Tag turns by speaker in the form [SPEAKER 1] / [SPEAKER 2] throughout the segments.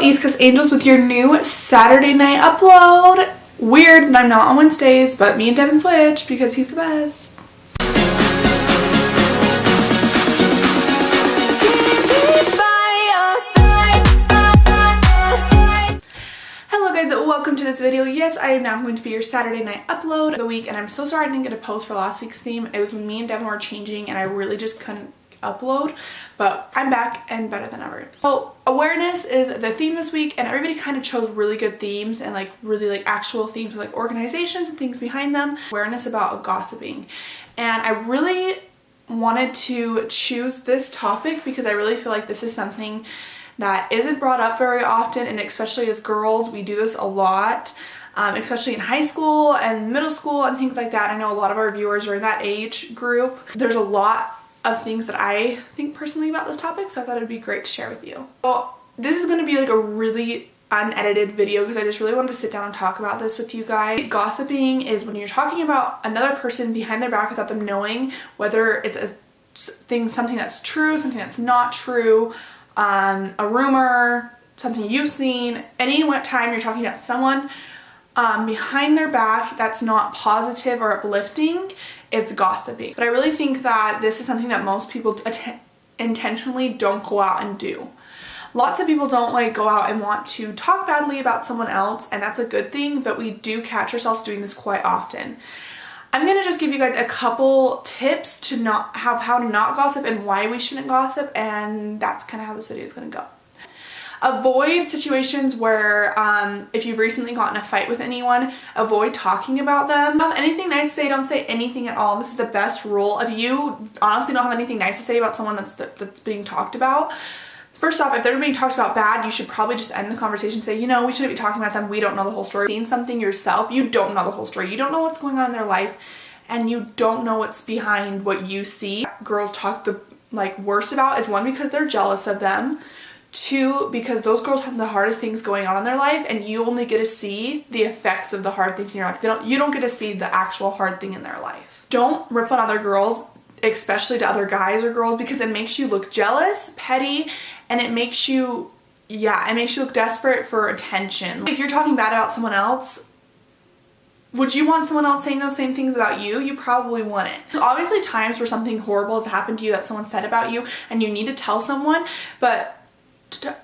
[SPEAKER 1] East Coast Angels with your new Saturday night upload. Weird that I'm not on Wednesdays, but me and Deven switch because he's the best. Hello guys, welcome to this video. Yes, I am now going to be your Saturday night upload of the week, and I'm so sorry I didn't get a post for last week's theme. It was when me and Deven were changing and I really just couldn't upload, but I'm back and better than ever. So awareness is the theme this week, and everybody kind of chose really good themes and really actual themes with organizations and things behind them. Awareness about gossiping, and I really wanted to choose this topic because I really feel like this is something that isn't brought up very often, and especially as girls we do this a lot, especially in high school and middle school and things like that. I know a lot of our viewers are in that age group. There's a lot of things that I think personally about this topic, so I thought it would be great to share with you. Well, this is going to be a really unedited video because I just really wanted to sit down and talk about this with you guys. Gossiping is when you're talking about another person behind their back without them knowing, whether it's something that's true, something that's not true, a rumor, something you've seen. Any time you're talking about someone behind their back that's not positive or uplifting, it's gossiping. But I really think that this is something that most people intentionally don't go out and do. Lots of people don't go out and want to talk badly about someone else, and that's a good thing, but we do catch ourselves doing this quite often. I'm gonna just give you guys a couple tips to how to not gossip and why we shouldn't gossip, and that's kind of how this video is gonna go. Avoid situations where if you've recently gotten in a fight with anyone, avoid talking about them. If you have anything nice to say, don't say anything at all. This is the best rule. If you honestly don't have anything nice to say about someone that's being talked about, first off, if they're being talked about bad, you should probably just end the conversation, say, you know, we shouldn't be talking about them. We don't know the whole story. Seeing something yourself, you don't know the whole story. You don't know what's going on in their life, and you don't know what's behind what you see. Girls talk the worst about is, one, because they're jealous of them. Two, because those girls have the hardest things going on in their life, and you only get to see the effects of the hard things in your life. You don't get to see the actual hard thing in their life. Don't rip on other girls, especially to other guys or girls, because it makes you look jealous, petty, and it makes you look desperate for attention. If you're talking bad about someone else, would you want someone else saying those same things about you? You probably wouldn't. There's obviously times where something horrible has happened to you that someone said about you and you need to tell someone, but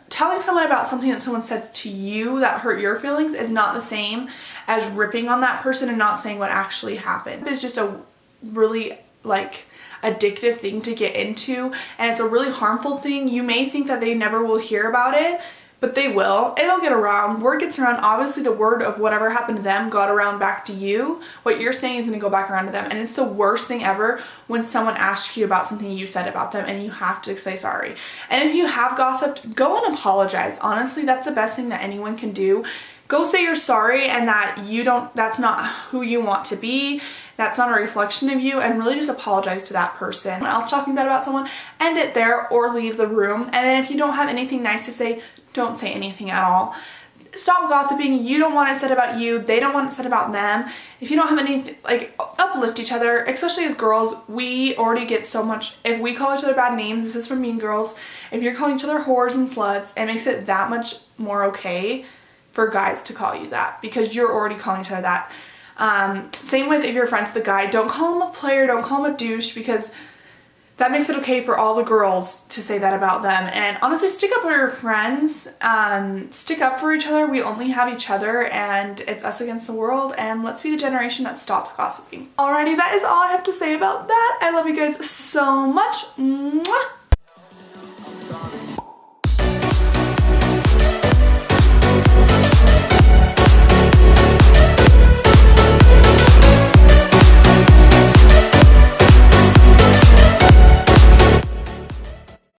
[SPEAKER 1] telling someone about something that someone said to you that hurt your feelings is not the same as ripping on that person and not saying what actually happened. It's just a really addictive thing to get into, and it's a really harmful thing. You may think that they never will hear about it, but they will. It'll get around. Word gets around. Obviously the word of whatever happened to them got around back to you. What you're saying is going to go back around to them, and it's the worst thing ever when someone asks you about something you said about them and you have to say sorry. And if you have gossiped, go and apologize. Honestly, that's the best thing that anyone can do. Go say you're sorry and that that's not who you want to be. That's not a reflection of you, and really just apologize to that person. Someone else talking bad about someone, end it there or leave the room. And then if you don't have anything nice to say, don't say anything at all. Stop gossiping. You don't want it said about you. They don't want it said about them. If you don't have anything, uplift each other, especially as girls. We already get so much. If we call each other bad names, this is from Mean Girls. If you're calling each other whores and sluts, it makes it that much more okay for guys to call you that, because you're already calling each other that. Same with if you're friends with a guy, don't call him a player, don't call him a douche, because that makes it okay for all the girls to say that about them. And honestly, stick up for your friends, stick up for each other. We only have each other, and it's us against the world, and let's be the generation that stops gossiping. Alrighty, that is all I have to say about that. I love you guys so much. Mwah!